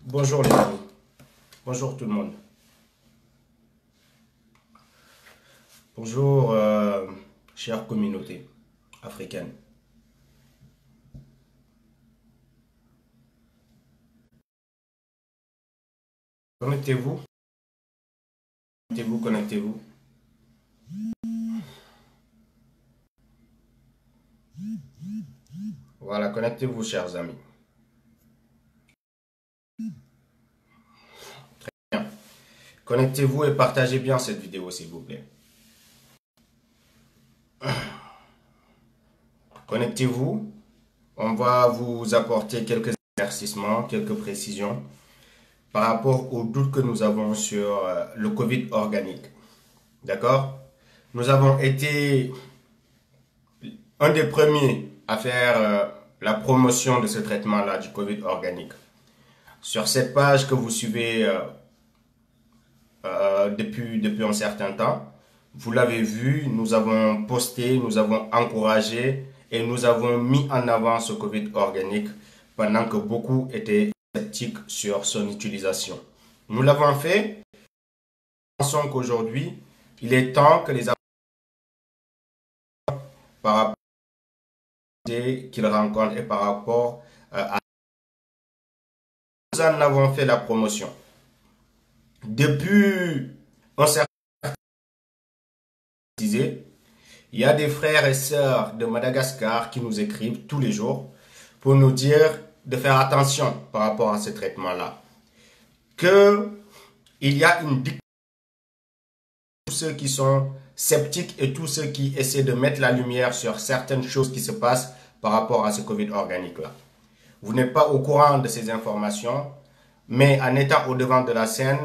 Bonjour les amis, bonjour tout le monde. Bonjour chère communauté africaine. Connectez-vous, connectez-vous, connectez-vous. Voilà, connectez-vous chers amis. Bien. Connectez-vous et partagez bien cette vidéo s'il vous plaît. Connectez-vous, on va vous apporter quelques éclaircissements, quelques précisions par rapport aux doutes que nous avons sur le Covid organique. D'accord? Nous avons été un des premiers à faire la promotion de ce traitement-là du Covid organique. Sur cette page que vous suivez depuis un certain temps, vous l'avez vu, nous avons posté, nous avons encouragé et nous avons mis en avant ce Covid organique pendant que beaucoup étaient sceptiques sur son utilisation. Nous l'avons fait. Nous pensons qu'aujourd'hui, il est temps que les par rapport qu'ils rencontrent et par rapport à nous en avons fait la promotion. Depuis un certain temps, il y a des frères et sœurs de Madagascar qui nous écrivent tous les jours pour nous dire de faire attention par rapport à ce traitement-là. Qu'il y a une dictature, tous ceux qui sont sceptiques et tous ceux qui essaient de mettre la lumière sur certaines choses qui se passent par rapport à ce Covid organique-là. Vous n'êtes pas au courant de ces informations, mais en étant au devant de la scène,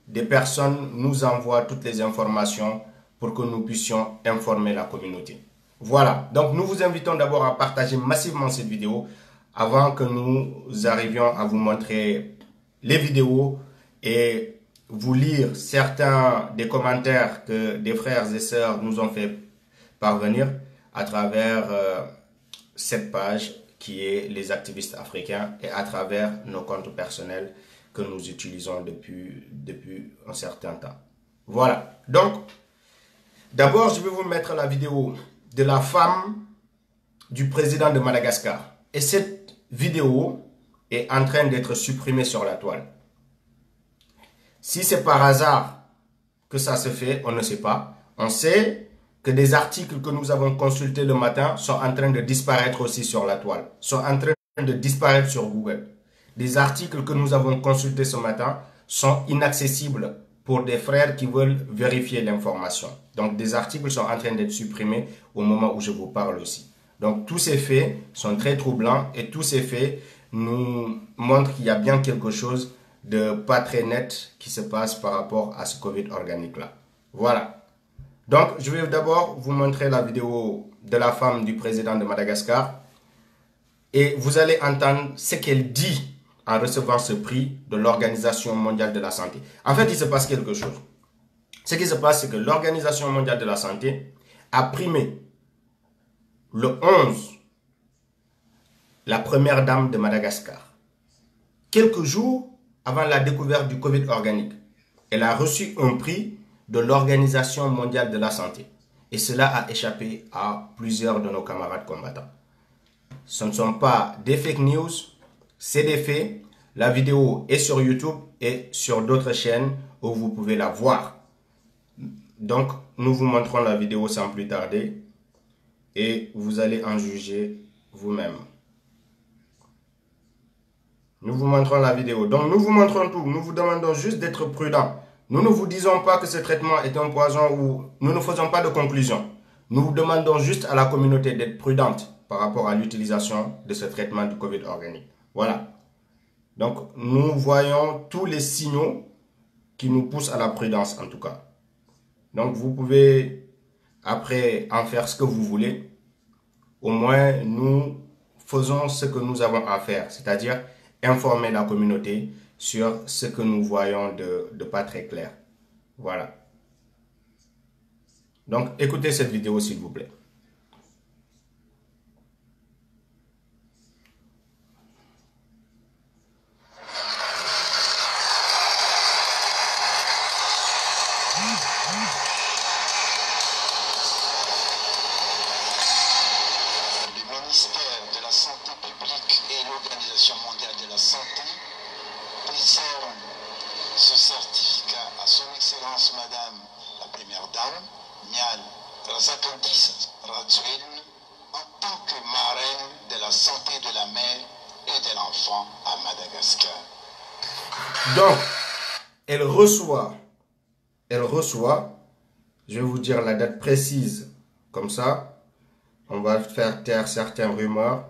des personnes nous envoient toutes les informations pour que nous puissions informer la communauté. Voilà, donc nous vous invitons d'abord à partager massivement cette vidéo avant que nous arrivions à vous montrer les vidéos et vous lire certains des commentaires que des frères et sœurs nous ont fait parvenir à travers cette page qui est les activistes africains et à travers nos comptes personnels que nous utilisons depuis un certain temps. Voilà. Donc, d'abord, je vais vous mettre la vidéo de la femme du président de Madagascar. Et cette vidéo est en train d'être supprimée sur la toile. Si c'est par hasard que ça se fait, on ne sait pas. On sait que des articles que nous avons consultés le matin sont en train de disparaître aussi sur la toile, sont en train de disparaître sur Google. Des articles que nous avons consultés ce matin sont inaccessibles pour des frères qui veulent vérifier l'information. Donc des articles sont en train d'être supprimés au moment où je vous parle aussi. Donc tous ces faits sont très troublants et tous ces faits nous montrent qu'il y a bien quelque chose de pas très net qui se passe par rapport à ce Covid organique-là. Voilà. Donc, je vais d'abord vous montrer la vidéo de la femme du président de Madagascar et vous allez entendre ce qu'elle dit en recevant ce prix de l'Organisation mondiale de la santé. En fait, il se passe quelque chose. Ce qui se passe, c'est que l'Organisation mondiale de la santé a primé le 11 la première dame de Madagascar. Quelques jours avant la découverte du Covid organique, elle a reçu un prix de l'Organisation mondiale de la santé. Et cela a échappé à plusieurs de nos camarades combattants. Ce ne sont pas des fake news, c'est des faits. La vidéo est sur YouTube et sur d'autres chaînes où vous pouvez la voir. Donc, nous vous montrons la vidéo sans plus tarder et vous allez en juger vous-même. Nous vous montrons la vidéo. Donc, nous vous montrons tout. Nous vous demandons juste d'être prudent. Nous ne vous disons pas que ce traitement est un poison ou nous ne faisons pas de conclusion. Nous vous demandons juste à la communauté d'être prudente par rapport à l'utilisation de ce traitement du Covid organique. Voilà. Donc, nous voyons tous les signaux qui nous poussent à la prudence en tout cas. Donc, vous pouvez après en faire ce que vous voulez. Au moins, nous faisons ce que nous avons à faire, c'est-à-dire informer la communauté sur ce que nous voyons de pas très clair. Voilà. Donc, écoutez cette vidéo s'il vous plaît. Excellence Madame la Première Dame, Nyan Razakandis Radzueln, en tant que marraine de la santé de la mère et de l'enfant à Madagascar. Donc, elle reçoit, je vais vous dire la date précise, comme ça, on va faire taire certaines rumeurs.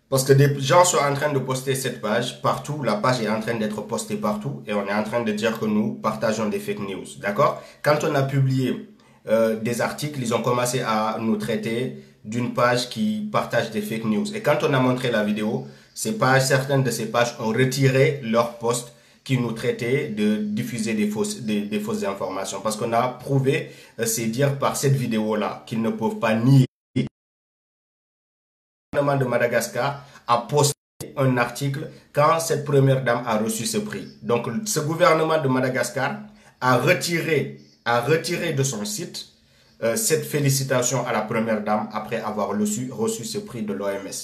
Parce que des gens sont en train de poster cette page partout, la page est en train d'être postée partout et on est en train de dire que nous partageons des fake news, d'accord? Quand on a publié des articles, ils ont commencé à nous traiter d'une page qui partage des fake news. Et quand on a montré la vidéo, certaines de ces pages ont retiré leur post qui nous traitait de diffuser des fausses informations. Parce qu'on a prouvé, c'est dire par cette vidéo-là, qu'ils ne peuvent pas nier. Le gouvernement de Madagascar a posté un article quand cette première dame a reçu ce prix. Donc, ce gouvernement de Madagascar a retiré de son site cette félicitation à la première dame après avoir reçu ce prix de l'OMS.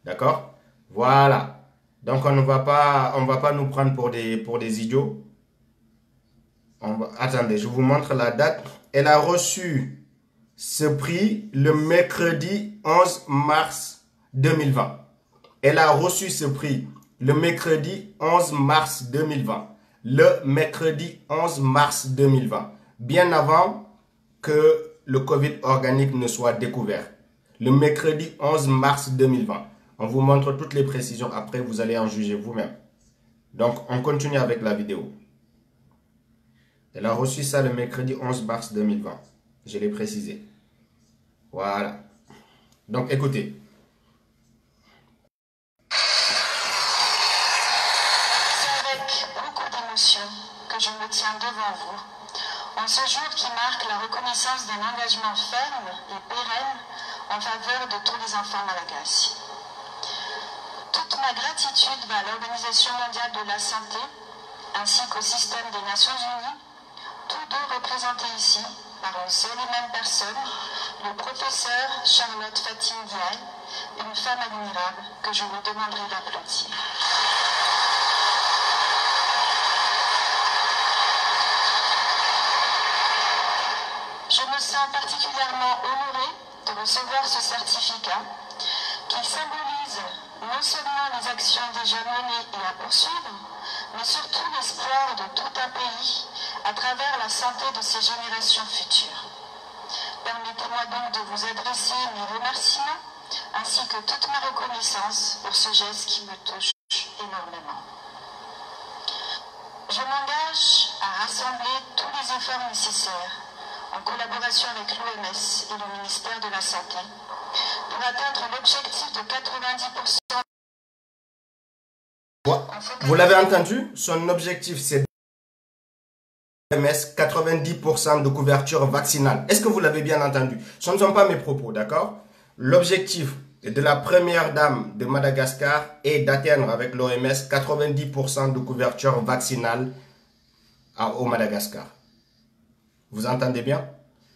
D'accord? Voilà. Donc, on ne va pas nous prendre pour des idiots. Attendez, je vous montre la date. Elle a reçu ce prix le mercredi 11 mars 2020. Elle a reçu ce prix le mercredi 11 mars 2020. Le mercredi 11 mars 2020. Bien avant que le Covid organique ne soit découvert. Le mercredi 11 mars 2020. On vous montre toutes les précisions. Après, vous allez en juger vous-même. Donc, on continue avec la vidéo. Elle a reçu ça le mercredi 11 mars 2020. Je l'ai précisé. Voilà. Donc, écoutez. Que je me tiens devant vous, en ce jour qui marque la reconnaissance d'un engagement ferme et pérenne en faveur de tous les enfants malagasy. Toute ma gratitude va à l'Organisation mondiale de la santé ainsi qu'au système des Nations Unies, tous deux représentés ici par une seule et même personne, le professeur Charlotte Fatine Diaye, une femme admirable que je vous demanderai d'applaudir. Je me sens particulièrement honorée de recevoir ce certificat qui symbolise non seulement les actions déjà menées et à poursuivre, mais surtout l'espoir de tout un pays à travers la santé de ses générations futures. Permettez-moi donc de vous adresser mes remerciements ainsi que toute ma reconnaissance pour ce geste qui me touche énormément. Je m'engage à rassembler tous les efforts nécessaires en collaboration avec l'OMS et le ministère de la Santé, pour atteindre l'objectif de 90%. Vous l'avez entendu, son objectif c'est l'OMS 90% de couverture vaccinale. Est-ce que vous l'avez bien entendu? Ce ne sont pas mes propos, d'accord? L'objectif de la première dame de Madagascar est d'atteindre avec l'OMS 90% de couverture vaccinale au Madagascar. Vous entendez bien?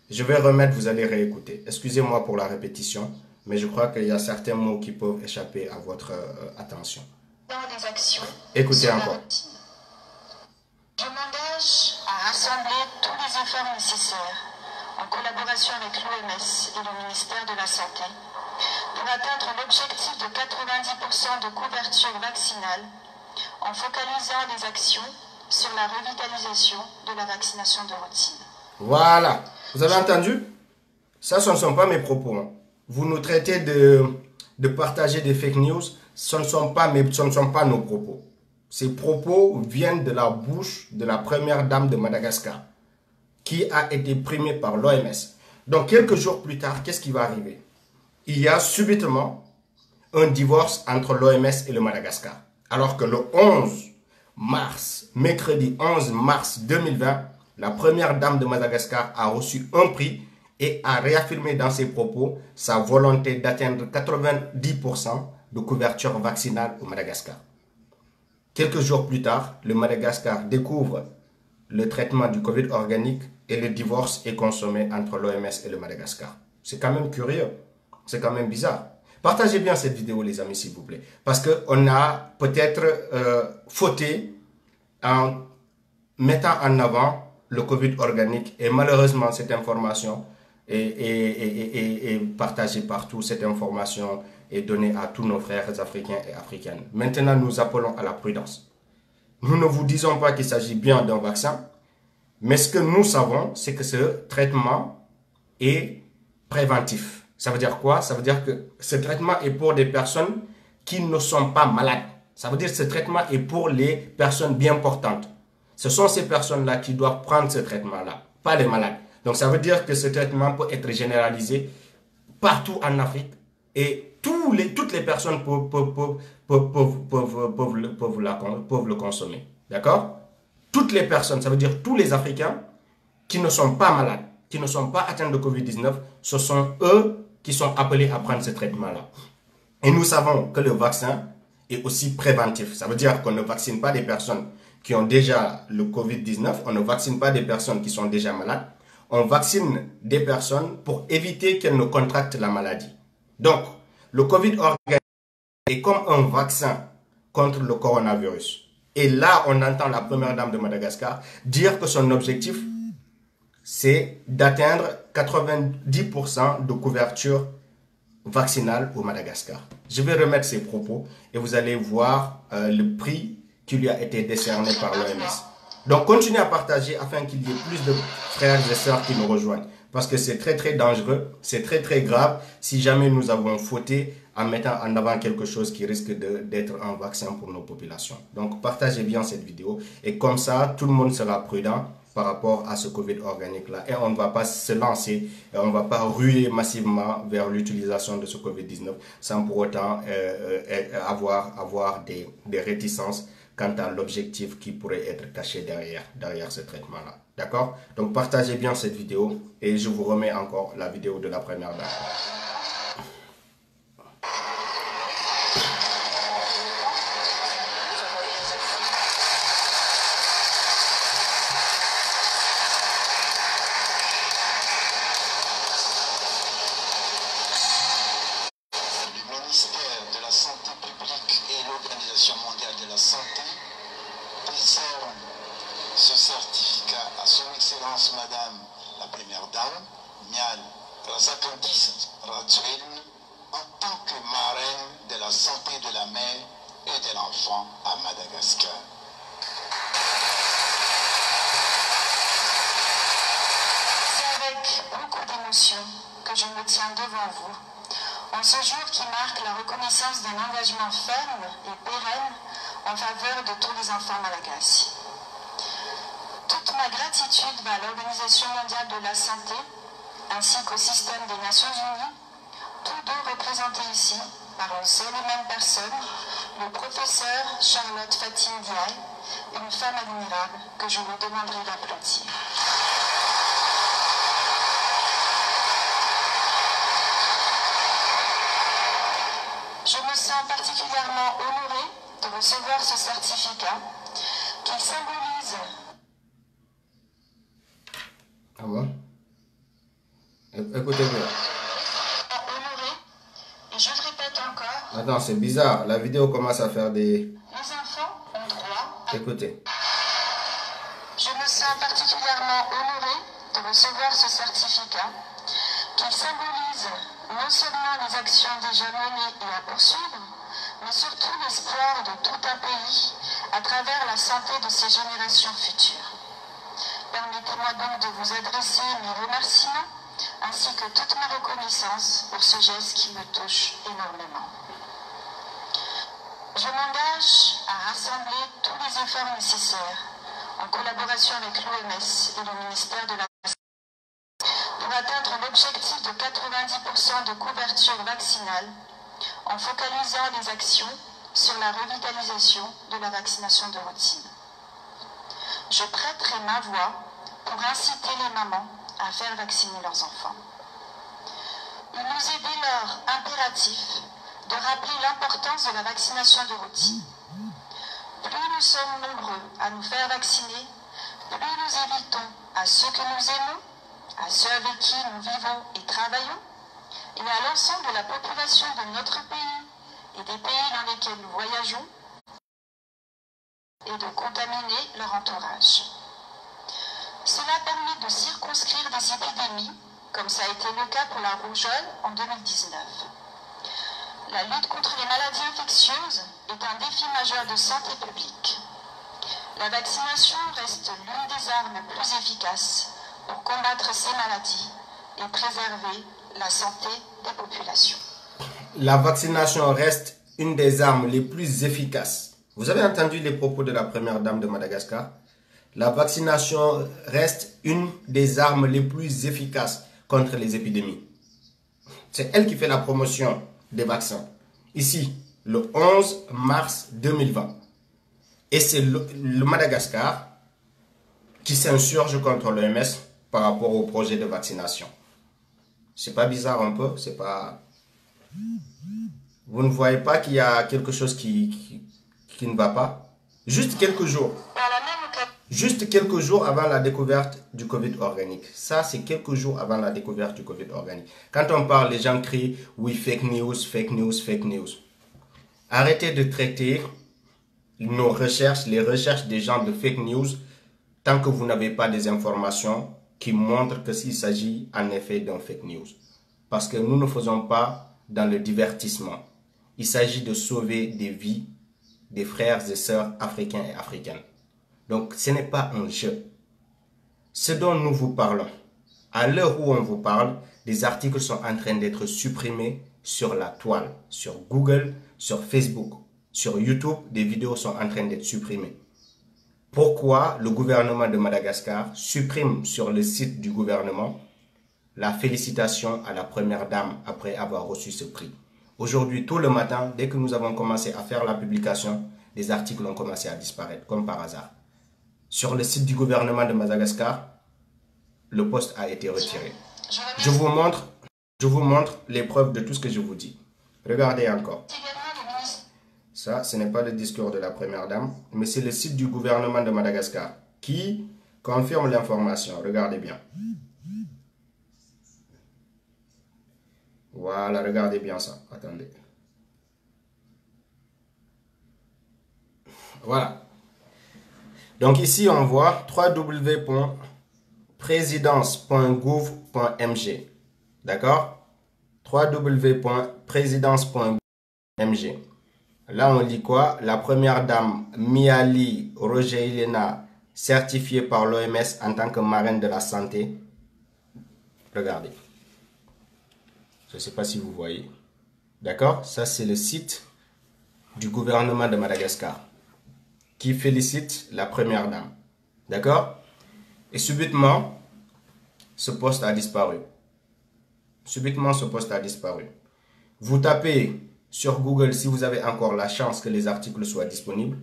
Je vais remettre, vous allez réécouter. Excusez-moi pour la répétition, mais je crois qu'il y a certains mots qui peuvent échapper à votre attention. Dans des actions, écoutez encore. Je m'engage à rassembler tous les efforts nécessaires en collaboration avec l'OMS et le ministère de la Santé pour atteindre l'objectif de 90% de couverture vaccinale en focalisant les actions sur la revitalisation de la vaccination de routine. Voilà. Vous avez entendu? Ça, ce ne sont pas mes propos. Hein. Vous nous traitez de partager des fake news. Ce ne sont pas nos propos. Ces propos viennent de la bouche de la première dame de Madagascar qui a été primée par l'OMS. Donc, quelques jours plus tard, qu'est-ce qui va arriver? Il y a subitement un divorce entre l'OMS et le Madagascar. Alors que le 11 mars, mercredi 11 mars 2020, la première dame de Madagascar a reçu un prix et a réaffirmé dans ses propos sa volonté d'atteindre 90% de couverture vaccinale au Madagascar. Quelques jours plus tard, le Madagascar découvre le traitement du Covid organique et le divorce est consommé entre l'OMS et le Madagascar. C'est quand même curieux, c'est quand même bizarre. Partagez bien cette vidéo les amis s'il vous plaît, parce qu'on a peut-être fauté en mettant en avant le Covid organique. Et malheureusement, cette information est partagée partout. Cette information est donnée à tous nos frères africains et africaines. Maintenant, nous appelons à la prudence. Nous ne vous disons pas qu'il s'agit bien d'un vaccin, mais ce que nous savons, c'est que ce traitement est préventif. Ça veut dire quoi? Ça veut dire que ce traitement est pour des personnes qui ne sont pas malades. Ça veut dire que ce traitement est pour les personnes bien portantes. Ce sont ces personnes-là qui doivent prendre ce traitement-là, pas les malades. Donc ça veut dire que ce traitement peut être généralisé partout en Afrique et toutes les personnes peuvent le consommer. D'accord? Toutes les personnes, ça veut dire tous les Africains qui ne sont pas malades, qui ne sont pas atteints de Covid-19, ce sont eux qui sont appelés à prendre ce traitement-là. Et nous savons que le vaccin est aussi préventif. Ça veut dire qu'on ne vaccine pas des personnes qui ont déjà le Covid-19, on ne vaccine pas des personnes qui sont déjà malades, on vaccine des personnes pour éviter qu'elles ne contractent la maladie. Donc, le Covid organique est comme un vaccin contre le coronavirus. Et là, on entend la première dame de Madagascar dire que son objectif, c'est d'atteindre 90% de couverture vaccinale au Madagascar. Je vais remettre ses propos et vous allez voir le prix qui lui a été décerné par l'OMS. Donc, continuez à partager afin qu'il y ait plus de frères et sœurs qui nous rejoignent. Parce que c'est très dangereux, c'est très grave si jamais nous avons fauté en mettant en avant quelque chose qui risque d'être un vaccin pour nos populations. Donc, partagez bien cette vidéo et comme ça, tout le monde sera prudent par rapport à ce Covid organique-là. Et on ne va pas se lancer, on ne va pas ruer massivement vers l'utilisation de ce Covid-19 sans pour autant avoir des réticences quant à l'objectif qui pourrait être caché derrière ce traitement-là. D'accord? Donc, partagez bien cette vidéo et je vous remets encore la vidéo de la première dame. Ce certificat à son Excellence Madame la Première Dame, Mian Razakandis Radzueln, en tant que marraine de la santé de la mère et de l'enfant à Madagascar. C'est avec beaucoup d'émotion que je me tiens devant vous, en ce jour qui marque la reconnaissance d'un engagement ferme et pérenne en faveur de tous les enfants malagasy. Toute ma gratitude va à l'Organisation mondiale de la santé ainsi qu'au système des Nations Unies, tous deux représentés ici par une seule et même personne, le professeur Charlotte Fatim Diaye, une femme admirable que je vous demanderai d'applaudir. Je me sens particulièrement honorée de recevoir ce certificat qui symbolise... Ah bon? Écoutez-moi. Honoré, et je le répète encore. Attends, c'est bizarre. La vidéo commence à faire des... Les enfants ont droit à... Écoutez. Je me sens particulièrement honorée de recevoir ce certificat qui symbolise non seulement les actions déjà menées et à poursuivre, mais surtout l'espoir de tout un pays à travers la santé de ses générations futures. Permettez-moi donc de vous adresser mes remerciements ainsi que toute ma reconnaissance pour ce geste qui me touche énormément. Je m'engage à rassembler tous les efforts nécessaires en collaboration avec l'OMS et le ministère de la Santé pour atteindre l'objectif de 90% de couverture vaccinale en focalisant les actions sur la revitalisation de la vaccination de routine. Je prêterai ma voix pour inciter les mamans à faire vacciner leurs enfants. Il nous est dès lors impératif de rappeler l'importance de la vaccination de routine. Plus nous sommes nombreux à nous faire vacciner, plus nous évitons à ceux que nous aimons, à ceux avec qui nous vivons et travaillons, et à l'ensemble de la population de notre pays et des pays dans lesquels nous voyageons, et de contaminer leur entourage. Cela permet de circonscrire des épidémies, comme ça a été le cas pour la rougeole en 2019. La lutte contre les maladies infectieuses est un défi majeur de santé publique. La vaccination reste l'une des armes plus efficaces pour combattre ces maladies et préserver la santé des populations. La vaccination reste une des armes les plus efficaces. Vous avez entendu les propos de la première dame de Madagascar? La vaccination reste une des armes les plus efficaces contre les épidémies. C'est elle qui fait la promotion des vaccins. Ici, le 11 mars 2020. Et c'est le Madagascar qui s'insurge contre l'OMS par rapport au projet de vaccination. C'est pas bizarre un peu? C'est pas... Vous ne voyez pas qu'il y a quelque chose qui ne va pas? Juste quelques jours. Juste quelques jours avant la découverte du Covid organique. Ça, c'est quelques jours avant la découverte du Covid organique. Quand on parle, les gens crient « oui, fake news, fake news, fake news ». Arrêtez de traiter nos recherches, les recherches des gens de fake news, tant que vous n'avez pas des informations qui montrent que s'il s'agit en effet d'un fake news. Parce que nous ne faisons pas dans le divertissement. Il s'agit de sauver des vies des frères et sœurs africains et africaines. Donc, ce n'est pas un jeu. Ce dont nous vous parlons, à l'heure où on vous parle, des articles sont en train d'être supprimés sur la toile, sur Google, sur Facebook, sur YouTube, des vidéos sont en train d'être supprimées. Pourquoi le gouvernement de Madagascar supprime sur le site du gouvernement la félicitation à la première dame après avoir reçu ce prix? Aujourd'hui, tout le matin, dès que nous avons commencé à faire la publication, des articles ont commencé à disparaître, comme par hasard. Sur le site du gouvernement de Madagascar, le post a été retiré. Je vous montre les preuves de tout ce que je vous dis. Regardez encore. Ça, ce n'est pas le discours de la première dame, mais c'est le site du gouvernement de Madagascar qui confirme l'information. Regardez bien. Voilà, regardez bien ça. Attendez. Voilà. Donc ici, on voit www.présidence.gouv.mg. D'accord? www.présidence.gouv.mg. Là, on lit quoi? La première dame, Miali Roger-Helena, certifiée par l'OMS en tant que marraine de la santé. Regardez. Je ne sais pas si vous voyez. D'accord? Ça, c'est le site du gouvernement de Madagascar qui félicite la première dame. D'accord? Et subitement, ce poste a disparu. Subitement, ce poste a disparu. Vous tapez sur Google, si vous avez encore la chance que les articles soient disponibles.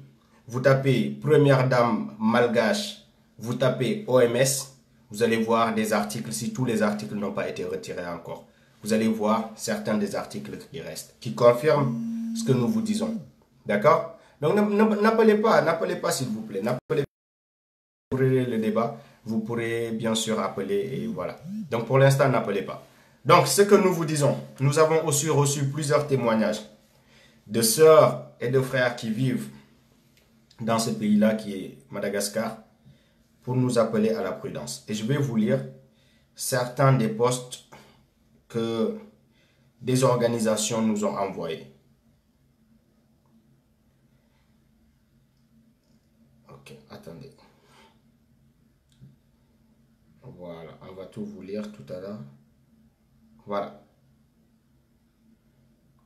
Vous tapez première dame malgache, vous tapez OMS, vous allez voir des articles, si tous les articles n'ont pas été retirés encore. Vous allez voir certains des articles qui restent, qui confirment ce que nous vous disons. D'accord? Donc n'appelez pas s'il vous plaît. N'appelez pas, vous pourrez le débat, vous pourrez bien sûr appeler et voilà. Donc pour l'instant, n'appelez pas. Donc ce que nous vous disons, nous avons aussi reçu plusieurs témoignages de sœurs et de frères qui vivent dans ce pays-là qui est Madagascar pour nous appeler à la prudence. Et je vais vous lire certains des posts que des organisations nous ont envoyés. Ok, attendez. Voilà, on va tout vous lire tout à l'heure. Voilà.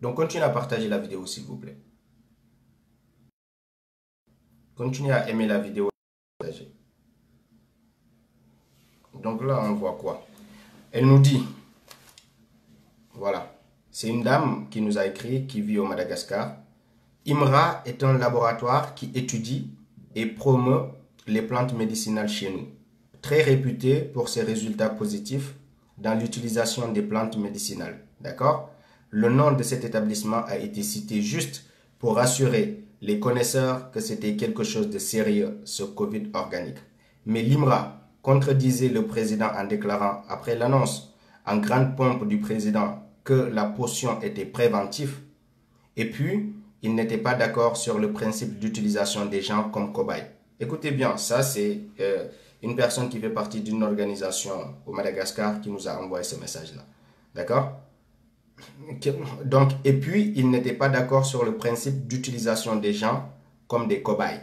Donc, continuez à partager la vidéo, s'il vous plaît. Continuez à aimer la vidéo. Donc là, on voit quoi? Elle nous dit, voilà, c'est une dame qui nous a écrit, qui vit au Madagascar. IMRA est un laboratoire qui étudie et promeut les plantes médicinales chez nous. Très réputé pour ses résultats positifs dans l'utilisation des plantes médicinales. D'accord? Le nom de cet établissement a été cité juste pour rassurer les connaisseurs que c'était quelque chose de sérieux, ce Covid organique. Mais l'IMRA contredisait le président en déclarant, après l'annonce en grande pompe du président, que la potion était préventive. Et puis, il n'était pas d'accord sur le principe d'utilisation des gens comme cobayes. Écoutez bien, ça c'est une personne qui fait partie d'une organisation au Madagascar qui nous a envoyé ce message-là. D'accord? Donc, et puis, il n'était pas d'accord sur le principe d'utilisation des gens comme des cobayes.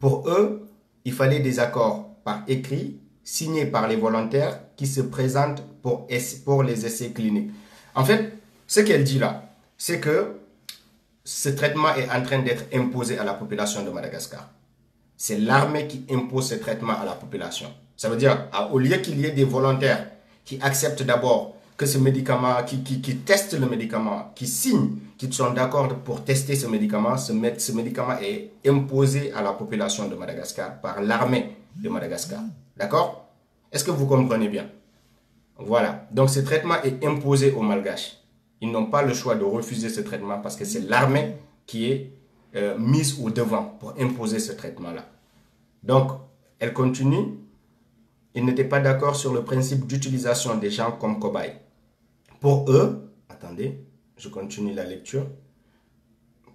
Pour eux, il fallait des accords par écrit, signés par les volontaires qui se présentent pour les essais cliniques. En fait, ce qu'elle dit là, c'est que ce traitement est en train d'être imposé à la population de Madagascar. C'est l'armée qui impose ce traitement à la population. Ça veut dire, au lieu qu'il y ait des volontaires qui acceptent d'abord que ce médicament, qui testent le médicament, qui signent, qui sont d'accord pour tester ce médicament est imposé à la population de Madagascar par l'armée de Madagascar. D'accord? Est-ce que vous comprenez bien? Voilà. Donc ce traitement est imposé aux Malgaches. Ils n'ont pas le choix de refuser ce traitement parce que c'est l'armée qui est mise au devant pour imposer ce traitement-là. Donc, elle continue. Ils n'étaient pas d'accord sur le principe d'utilisation des gens comme cobayes. Pour eux, attendez, je continue la lecture.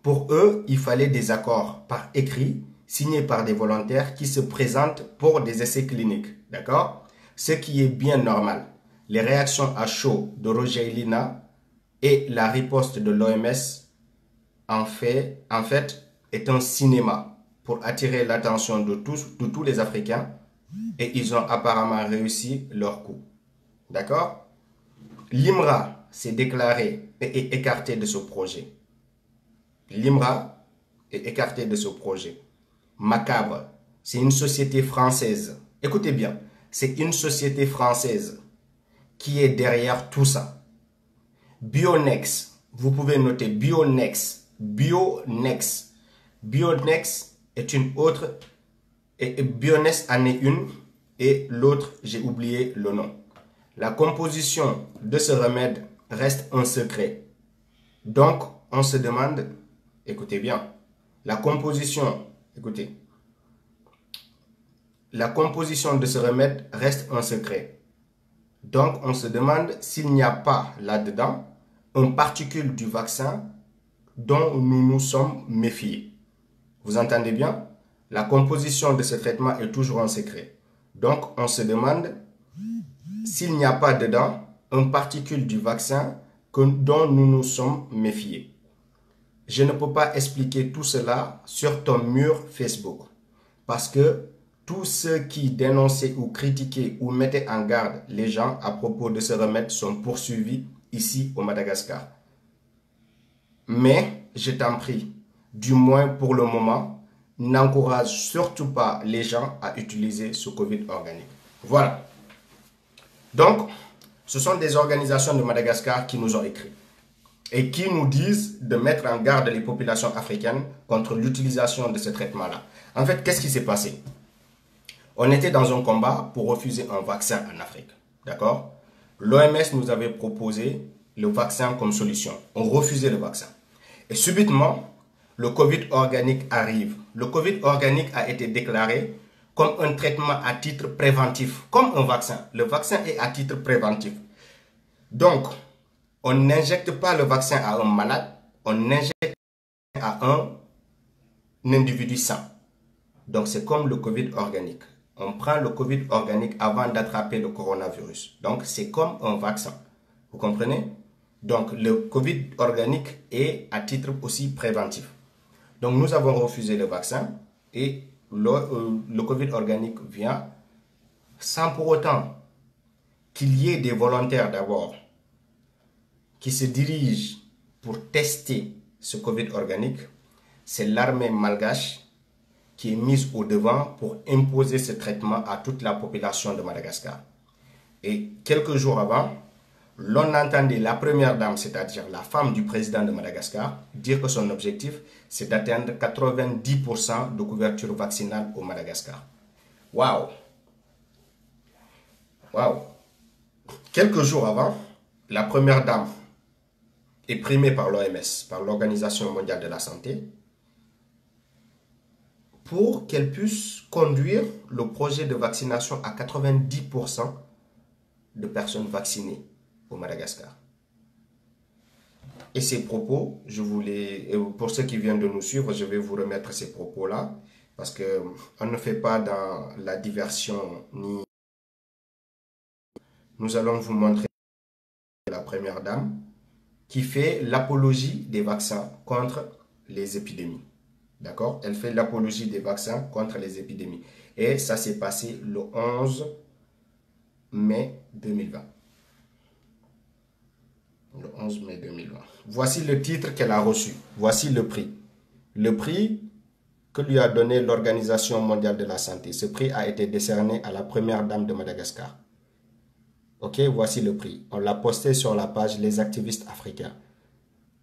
Pour eux, il fallait des accords par écrit, signés par des volontaires qui se présentent pour des essais cliniques. D'accord? Ce qui est bien normal. Les réactions à chaud de Roger Lina et la riposte de l'OMS, en fait, est un cinéma pour attirer l'attention de tous les Africains et ils ont apparemment réussi leur coup. D'accord? L'IMRA s'est déclaré et écarté de ce projet. L'IMRA est écarté de ce projet. Macabre, c'est une société française. Écoutez bien, c'est une société française qui est derrière tout ça. Bionex, vous pouvez noter Bionex. Bionex est une autre, et Bionex en est une, et l'autre, j'ai oublié le nom. La composition de ce remède reste un secret. Donc, on se demande, écoutez bien, la composition de ce remède reste un secret. Donc, on se demande s'il n'y a pas là-dedans une particule du vaccin dont nous nous sommes méfiés. Vous entendez bien? La composition de ce traitement est toujours un secret. Donc, on se demande s'il n'y a pas dedans une particule du vaccin dont nous nous sommes méfiés. Je ne peux pas expliquer tout cela sur ton mur Facebook parce que tous ceux qui dénonçaient ou critiquaient ou mettaient en garde les gens à propos de ce remède sont poursuivis ici au Madagascar. Mais, je t'en prie, du moins pour le moment, n'encourage surtout pas les gens à utiliser ce Covid organique. Voilà. Donc, ce sont des organisations de Madagascar qui nous ont écrit et qui nous disent de mettre en garde les populations africaines contre l'utilisation de ce traitement-là. En fait, qu'est-ce qui s'est passé? On était dans un combat pour refuser un vaccin en Afrique. D'accord? L'OMS nous avait proposé le vaccin comme solution. On refusait le vaccin. Et subitement, le Covid organique arrive. Le Covid organique a été déclaré comme un traitement à titre préventif, comme un vaccin. Le vaccin est à titre préventif. Donc, on n'injecte pas le vaccin à un malade, on injecte à un individu sain. Donc, c'est comme le Covid organique. On prend le Covid organique avant d'attraper le coronavirus. Donc, c'est comme un vaccin. Vous comprenez? Donc, le Covid organique est à titre aussi préventif. Donc, nous avons refusé le vaccin et le Covid organique vient sans pour autant qu'il y ait des volontaires d'abord qui se dirigent pour tester ce Covid organique. C'est l'armée malgache qui est mise au devant pour imposer ce traitement à toute la population de Madagascar. Et quelques jours avant, l'on entendait la première dame, c'est-à-dire la femme du président de Madagascar, dire que son objectif, c'est d'atteindre 90% de couverture vaccinale au Madagascar. Waouh! Waouh! Quelques jours avant, la première dame est primée par l'OMS, par l'Organisation mondiale de la santé, pour qu'elle puisse conduire le projet de vaccination à 90% de personnes vaccinées au Madagascar. Et ces propos, pour ceux qui viennent de nous suivre, je vais vous remettre ces propos-là. parce que on ne fait pas dans la diversion ni... Nous allons vous montrer la première dame qui fait l'apologie des vaccins contre les épidémies. D'accord? Elle fait l'apologie des vaccins contre les épidémies. Et ça s'est passé le 11 mai 2020. Le 11 mai 2020. Voici le titre qu'elle a reçu. Voici le prix. Le prix que lui a donné l'Organisation mondiale de la santé. Ce prix a été décerné à la première dame de Madagascar. Ok, voici le prix. On l'a posté sur la page Les activistes africains.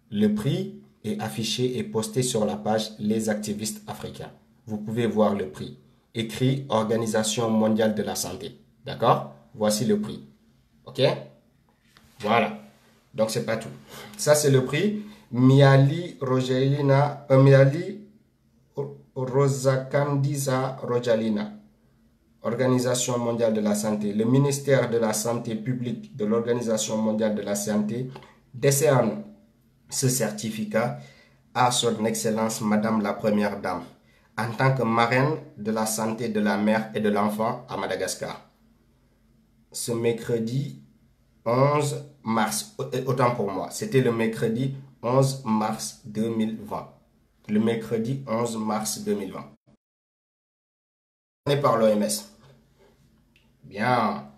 Le prix est affiché et posté sur la page Les activistes africains. Vous pouvez voir le prix. Écrit Organisation mondiale de la santé. D'accord? Voici le prix. Ok? Voilà. Donc, c'est pas tout. Ça, c'est le prix. Miali Rosakandisa Rojalina. Organisation mondiale de la santé. Le ministère de la Santé publique de l'Organisation mondiale de la santé décerne ce certificat à son Excellence Madame la Première Dame en tant que marraine de la santé de la mère et de l'enfant à Madagascar. Ce mercredi 11 mars, autant pour moi, c'était le mercredi 11 mars 2020. Le mercredi 11 mars 2020. Par l'OMS. Bien.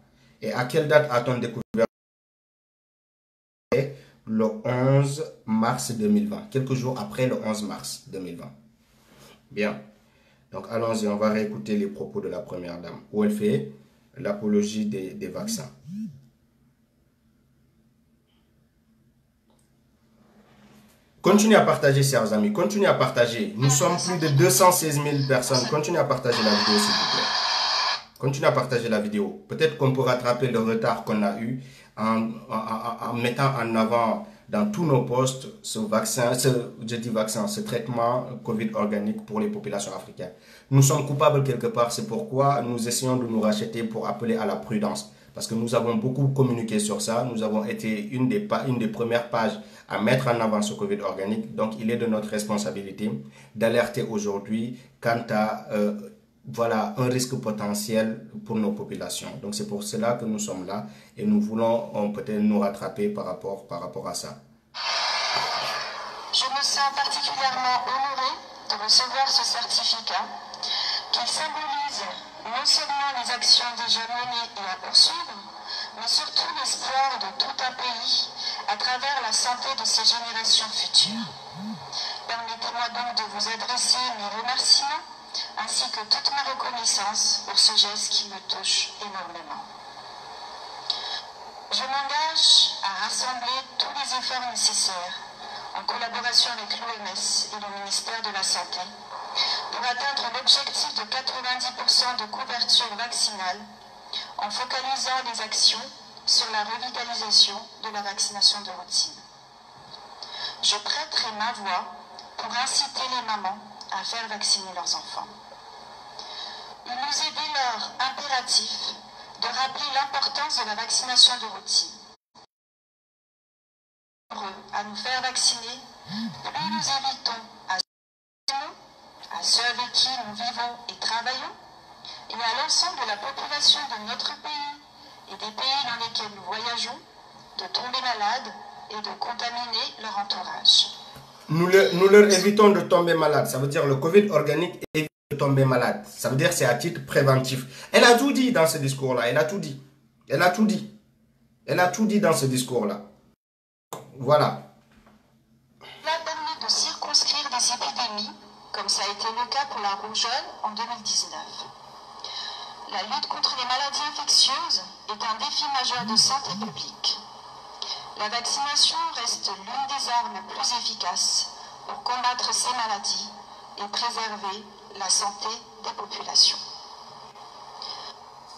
Et à quelle date a-t-on découvert? Le 11 mars 2020. Quelques jours après le 11 mars 2020. Bien. Donc allons-y, on va réécouter les propos de la première dame, où elle fait l'apologie des vaccins. Continuez à partager, chers amis. Continuez à partager. Nous sommes plus de 216 000 personnes. Continuez à partager la vidéo, s'il vous plaît. Continuez à partager la vidéo. Peut-être qu'on peut rattraper le retard qu'on a eu en mettant en avant dans tous nos posts ce vaccin, ce traitement Covid organique pour les populations africaines. Nous sommes coupables quelque part. C'est pourquoi nous essayons de nous racheter pour appeler à la prudence. Parce que nous avons beaucoup communiqué sur ça. Nous avons été une des premières pages à mettre en avant ce Covid organique. Donc, il est de notre responsabilité d'alerter aujourd'hui quant à voilà, un risque potentiel pour nos populations. Donc, c'est pour cela que nous sommes là et nous voulons peut-être nous rattraper par rapport à ça. Je me sens particulièrement honorée de recevoir ce certificat qui symbolise non seulement les actions déjà menées et à poursuivre, mais surtout l'espoir de tout un pays à travers la santé de ses générations futures. Permettez-moi donc de vous adresser mes remerciements ainsi que toute ma reconnaissance pour ce geste qui me touche énormément. Je m'engage à rassembler tous les efforts nécessaires en collaboration avec l'OMS et le ministère de la Santé pour atteindre l'objectif de 90% de couverture vaccinale en focalisant les actions sur la revitalisation de la vaccination de routine. Je prêterai ma voix pour inciter les mamans à faire vacciner leurs enfants. Il nous est dès lors impératif de rappeler l'importance de la vaccination de routine. À nous faire vacciner, plus nous évitons à ceux avec qui nous vivons et travaillons, et à l'ensemble de la population de notre pays et des pays dans lesquels nous voyageons, de tomber malades et de contaminer leur entourage. Nous leur évitons de tomber malade. Ça veut dire le Covid organique évite de tomber malade. Ça veut dire c'est à titre préventif. Elle a tout dit dans ce discours-là. Elle a tout dit. Elle a tout dit. Elle a tout dit dans ce discours-là. Voilà. Cela permet de circonscrire des épidémies, comme ça a été le cas pour la rougeole en 2019. La lutte contre les maladies infectieuses est un défi majeur de santé publique. La vaccination reste l'une des armes les plus efficaces pour combattre ces maladies et préserver la santé des populations.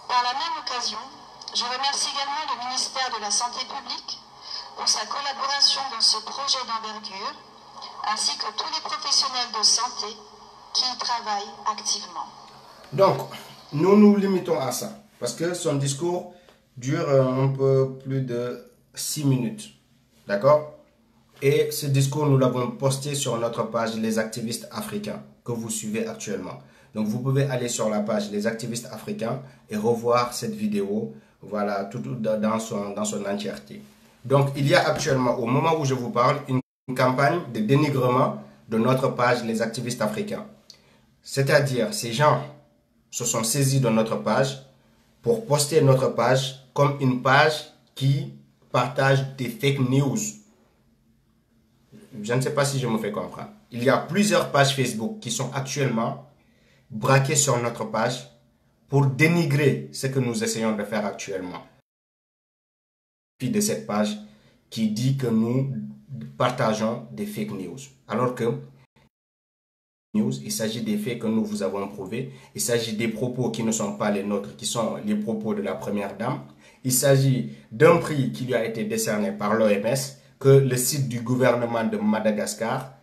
Par la même occasion, je remercie également le ministère de la Santé publique pour sa collaboration dans ce projet d'envergure, ainsi que tous les professionnels de santé qui y travaillent activement. Donc, nous nous limitons à ça, parce que son discours dure un peu plus de 6 minutes. D'accord? Et ce discours, nous l'avons posté sur notre page Les activistes africains. que vous suivez actuellement. Donc vous pouvez aller sur la page Les Activistes Africains et revoir cette vidéo, voilà, tout dans son entièreté. Donc il y a actuellement, au moment où je vous parle, une campagne de dénigrement de notre page Les Activistes Africains. C'est-à-dire, ces gens se sont saisis de notre page pour poster notre page comme une page qui partage des fake news. Je ne sais pas si je me fais comprendre. Il y a plusieurs pages Facebook qui sont actuellement braquées sur notre page pour dénigrer ce que nous essayons de faire actuellement. Puis de cette page qui dit que nous partageons des fake news. Alors que il s'agit des faits que nous vous avons prouvés. Il s'agit des propos qui ne sont pas les nôtres, qui sont les propos de la première dame. Il s'agit d'un prix qui lui a été décerné par l'OMS, que le site du gouvernement de Madagascar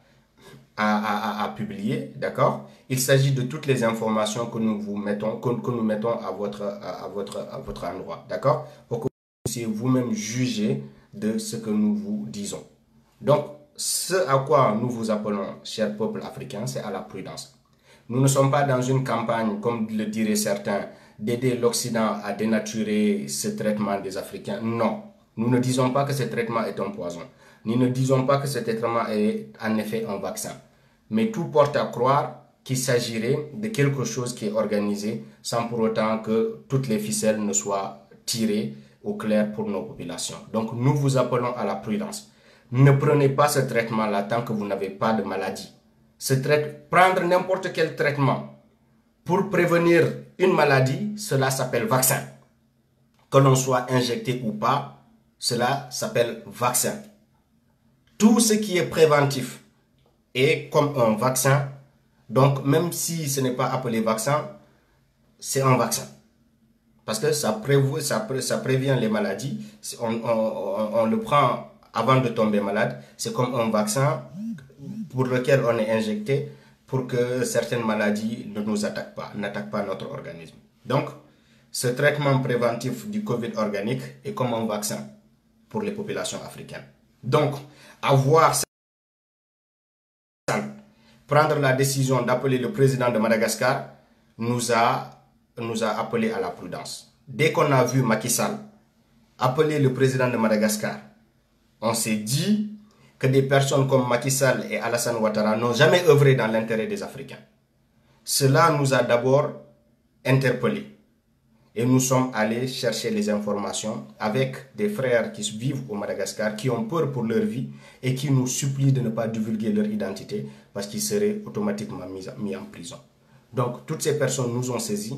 a publié, d'accord? Il s'agit de toutes les informations que nous vous mettons, que nous mettons à votre endroit, d'accord? Pour que vous puissiez vous-même juger de ce que nous vous disons. Donc, ce à quoi nous vous appelons, cher peuple africain, c'est à la prudence. Nous ne sommes pas dans une campagne, comme le diraient certains, d'aider l'Occident à dénaturer ce traitement des Africains. Non, nous ne disons pas que ce traitement est un poison. Nous ne disons pas que ce traitement est en effet un vaccin. Mais tout porte à croire qu'il s'agirait de quelque chose qui est organisé sans pour autant que toutes les ficelles ne soient tirées au clair pour nos populations. Donc nous vous appelons à la prudence. Ne prenez pas ce traitement-là tant que vous n'avez pas de maladie. Prendre n'importe quel traitement pour prévenir une maladie, cela s'appelle vaccin. Que l'on soit injecté ou pas, cela s'appelle vaccin. Tout ce qui est préventif est comme un vaccin. Donc même si ce n'est pas appelé vaccin, c'est un vaccin. Parce que ça prévient les maladies. On le prend avant de tomber malade, c'est comme un vaccin pour lequel on est injecté pour que certaines maladies ne nous attaquent pas, n'attaquent pas notre organisme. Donc, ce traitement préventif du Covid organique est comme un vaccin pour les populations africaines. Donc, prendre la décision d'appeler le président de Madagascar nous a appelé à la prudence. Dès qu'on a vu Macky Sall appeler le président de Madagascar, on s'est dit que des personnes comme Macky Sall et Alassane Ouattara n'ont jamais œuvré dans l'intérêt des Africains. Cela nous a d'abord interpellés. Et nous sommes allés chercher les informations avec des frères qui vivent au Madagascar, qui ont peur pour leur vie et qui nous supplient de ne pas divulguer leur identité parce qu'ils seraient automatiquement mis en prison. Donc, toutes ces personnes nous ont saisis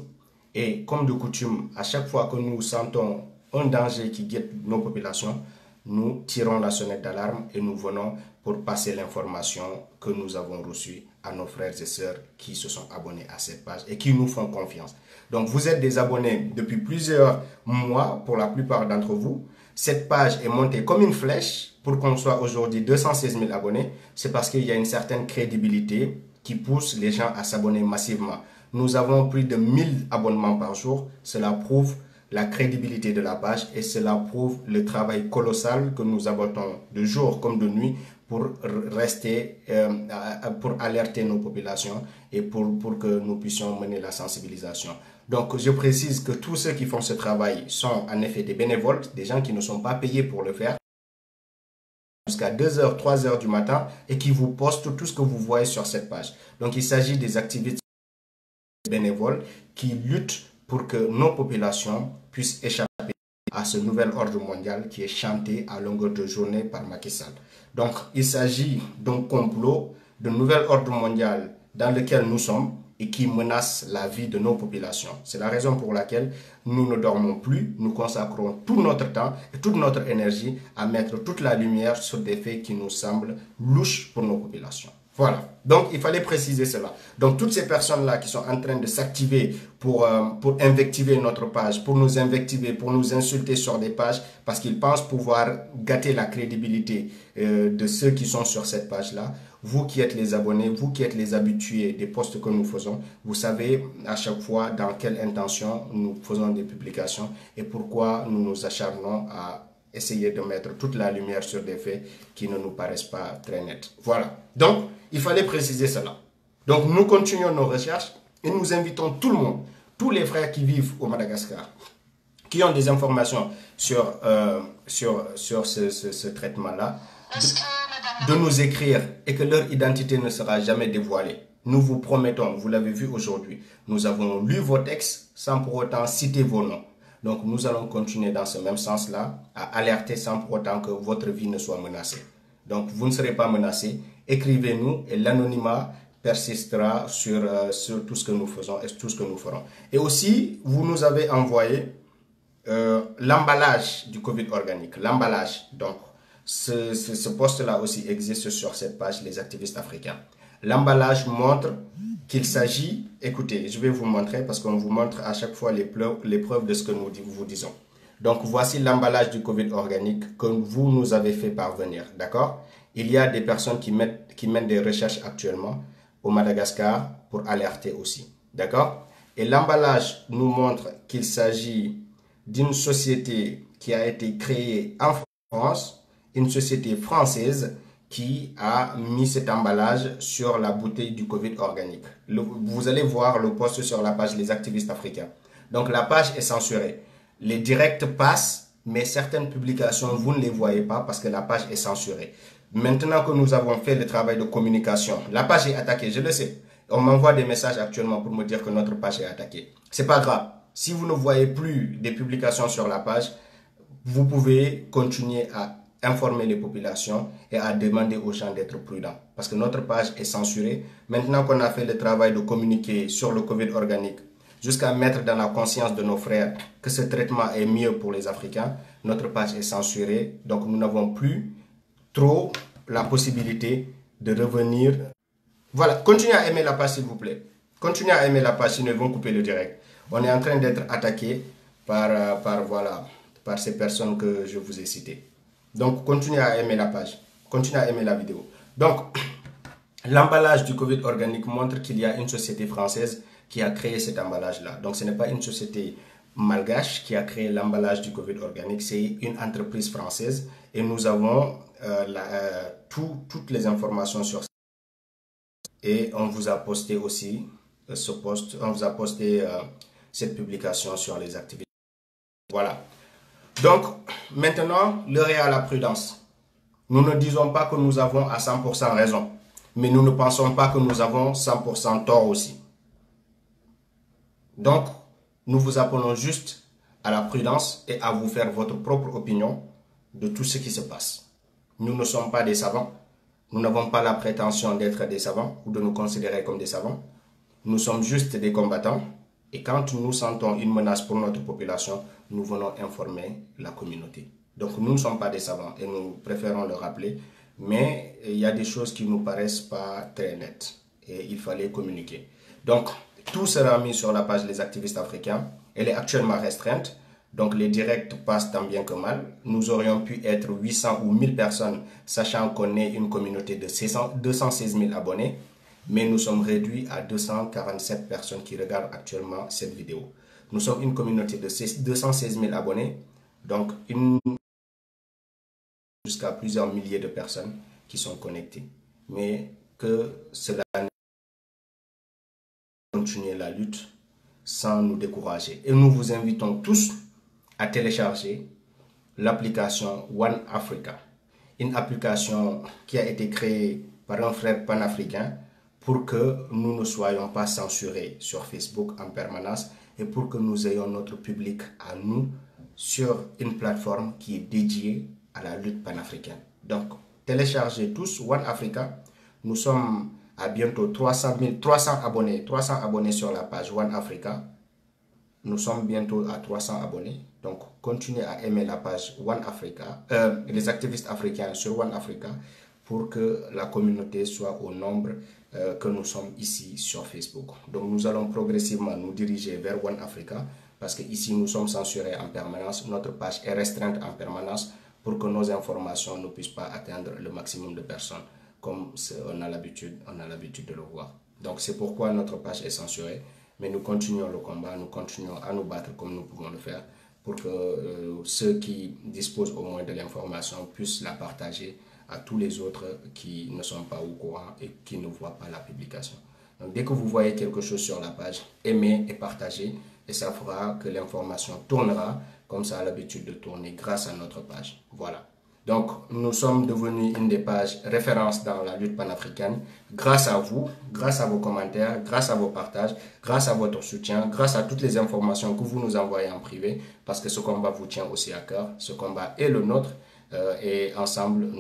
et comme de coutume, à chaque fois que nous sentons un danger qui guette nos populations, nous tirons la sonnette d'alarme et nous venons pour passer l'information que nous avons reçue à nos frères et sœurs qui se sont abonnés à cette page et qui nous font confiance. Donc vous êtes des abonnés depuis plusieurs mois pour la plupart d'entre vous. Cette page est montée comme une flèche pour qu'on soit aujourd'hui 216 000 abonnés. C'est parce qu'il y a une certaine crédibilité qui pousse les gens à s'abonner massivement. Nous avons plus de 1000 abonnements par jour. Cela prouve la crédibilité de la page et cela prouve le travail colossal que nous abattons de jour comme de nuit pour pour alerter nos populations et pour que nous puissions mener la sensibilisation. Donc je précise que tous ceux qui font ce travail sont en effet des bénévoles, des gens qui ne sont pas payés pour le faire jusqu'à 2h, 3h du matin et qui vous postent tout ce que vous voyez sur cette page. Donc il s'agit des activités bénévoles qui luttent pour que nos populations puissent échapper à ce nouvel ordre mondial qui est chanté à longueur de journée par Macky Sall. Donc, il s'agit d'un complot, d'un nouvel ordre mondial dans lequel nous sommes et qui menace la vie de nos populations. C'est la raison pour laquelle nous ne dormons plus, nous consacrons tout notre temps et toute notre énergie à mettre toute la lumière sur des faits qui nous semblent louches pour nos populations. Voilà, donc il fallait préciser cela. Donc toutes ces personnes-là qui sont en train de s'activer pour invectiver notre page, pour nous invectiver, pour nous insulter sur des pages, parce qu'ils pensent pouvoir gâter la crédibilité de ceux qui sont sur cette page-là. Vous qui êtes les abonnés, vous qui êtes les habitués des posts que nous faisons, vous savez à chaque fois dans quelle intention nous faisons des publications et pourquoi nous nous acharnons à essayer de mettre toute la lumière sur des faits qui ne nous paraissent pas très nets. Voilà. Donc, il fallait préciser cela. Donc nous continuons nos recherches et nous invitons tout le monde, tous les frères qui vivent au Madagascar, qui ont des informations sur ce traitement-là, de nous écrire et que leur identité ne sera jamais dévoilée. Nous vous promettons, vous l'avez vu aujourd'hui, nous avons lu vos textes sans pour autant citer vos noms. Donc nous allons continuer dans ce même sens-là, à alerter sans pour autant que votre vie ne soit menacée. Donc vous ne serez pas menacés, écrivez-nous et l'anonymat persistera sur tout ce que nous faisons et tout ce que nous ferons. Et aussi, vous nous avez envoyé l'emballage du Covid organique, l'emballage. Donc ce poste-là aussi existe sur cette page, les activistes africains. L'emballage montre qu'il s'agit, écoutez, je vais vous montrer parce qu'on vous montre à chaque fois les preuves de ce que nous vous disons. Donc voici l'emballage du Covid organique que vous nous avez fait parvenir, d'accord? Il y a des personnes qui mènent des recherches actuellement au Madagascar pour alerter aussi, d'accord? Et l'emballage nous montre qu'il s'agit d'une société qui a été créée en France, une société française qui a mis cet emballage sur la bouteille du Covid organique. Vous allez voir le post sur la page Les Activistes Africains. Donc la page est censurée. Les directs passent, mais certaines publications, vous ne les voyez pas parce que la page est censurée. Maintenant que nous avons fait le travail de communication, la page est attaquée, je le sais. On m'envoie des messages actuellement pour me dire que notre page est attaquée. C'est pas grave. Si vous ne voyez plus des publications sur la page, vous pouvez continuer à informer les populations et à demander aux gens d'être prudents. Parce que notre page est censurée. Maintenant qu'on a fait le travail de communiquer sur le Covid organique, jusqu'à mettre dans la conscience de nos frères que ce traitement est mieux pour les Africains, notre page est censurée. Donc nous n'avons plus trop la possibilité de revenir. Voilà, continuez à aimer la page s'il vous plaît. Continuez à aimer la page, sinon ils vont couper le direct. On est en train d'être attaqué par ces personnes que je vous ai citées. Donc, continuez à aimer la page. Continuez à aimer la vidéo. Donc, l'emballage du Covid organique montre qu'il y a une société française qui a créé cet emballage-là. Donc, ce n'est pas une société malgache qui a créé l'emballage du Covid organique. C'est une entreprise française. Et nous avons toutes les informations sur ça. Et on vous a posté aussi ce post. On vous a posté cette publication sur les activités. Voilà. Donc, maintenant, l'heure est à la prudence. Nous ne disons pas que nous avons à 100% raison, mais nous ne pensons pas que nous avons 100% tort aussi. Donc, nous vous appelons juste à la prudence et à vous faire votre propre opinion de tout ce qui se passe. Nous ne sommes pas des savants. Nous n'avons pas la prétention d'être des savants ou de nous considérer comme des savants. Nous sommes juste des combattants. Et quand nous sentons une menace pour notre population, nous venons informer la communauté. Donc nous ne sommes pas des savants et nous préférons le rappeler, mais il y a des choses qui ne nous paraissent pas très nettes et il fallait communiquer. Donc tout sera mis sur la page Les Activistes Africains. Elle est actuellement restreinte, donc les directs passent tant bien que mal. Nous aurions pu être 800 ou 1000 personnes, sachant qu'on est une communauté de 216 000 abonnés. Mais nous sommes réduits à 247 personnes qui regardent actuellement cette vidéo. Nous sommes une communauté de 216 000 abonnés, donc jusqu'à plusieurs milliers de personnes qui sont connectées. Mais que cela ne continue la lutte sans nous décourager. Et nous vous invitons tous à télécharger l'application One Africa, une application qui a été créée par un frère panafricain pour que nous ne soyons pas censurés sur Facebook en permanence et pour que nous ayons notre public à nous sur une plateforme qui est dédiée à la lutte panafricaine. Donc, téléchargez tous One Africa. Nous sommes à bientôt 300 abonnés sur la page One Africa. Nous sommes bientôt à 300 abonnés. Donc, continuez à aimer la page One Africa, les activistes africains sur One Africa, pour que la communauté soit au nombre que nous sommes ici sur Facebook. Donc nous allons progressivement nous diriger vers One Africa parce que ici nous sommes censurés en permanence, notre page est restreinte en permanence pour que nos informations ne puissent pas atteindre le maximum de personnes comme on a l'habitude de le voir. Donc c'est pourquoi notre page est censurée, mais nous continuons le combat, nous continuons à nous battre comme nous pouvons le faire pour que ceux qui disposent au moins de l'information puissent la partager à tous les autres qui ne sont pas au courant et qui ne voient pas la publication. Donc, dès que vous voyez quelque chose sur la page, aimez et partagez et ça fera que l'information tournera comme ça a l'habitude de tourner grâce à notre page. Voilà. Donc, nous sommes devenus une des pages références dans la lutte panafricaine grâce à vous, grâce à vos commentaires, grâce à vos partages, grâce à votre soutien, grâce à toutes les informations que vous nous envoyez en privé parce que ce combat vous tient aussi à cœur. Ce combat est le nôtre et ensemble,